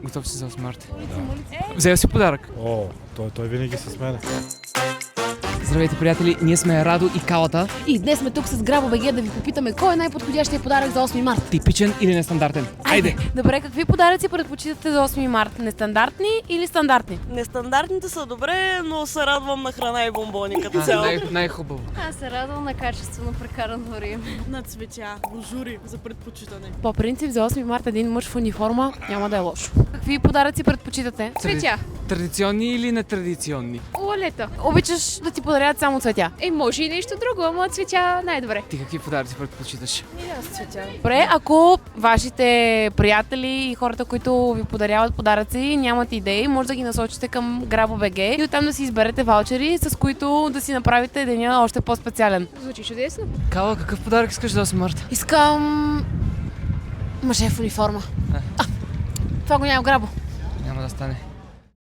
Готов си за 8 марта. Взел си подарък. О, той винаги се сменя. Здравейте, приятели, ние сме Радо и Калата. И днес сме тук с Грабо.бг да ви попитаме кой е най-подходящия подарък за 8 март. Типичен или нестандартен? Айде! Добре, какви подаръци предпочитате за 8 март? Нестандартни или стандартни? Нестандартните са добре, но се радвам на храна и бомбони като цяло. Най-хубаво. Аз се радвам на качествено прекарано време. На цветя, божури за предпочитане. По принцип за 8 март един мъж в униформа няма да е лошо. Какви подаръци предпочитате? Цветя. Традиционни или нетрадиционни? Олета. Обичаш да ти подарят само цветя. Може и нещо друго, ама цветя най-добре. Ти какви подаръци предпочиташ? И аз цветя. Добре, ако вашите приятели и хората, които ви подаряват подаръци, нямат идеи, може да ги насочите към Грабо.бг и оттам да си изберете ваучери, с които да си направите деня още по-специален. Звучи чудесно. Кала, какъв подарък искаш за 8 марта? Искам мъже в униформа. Това го няма в Грабо. Няма да стане.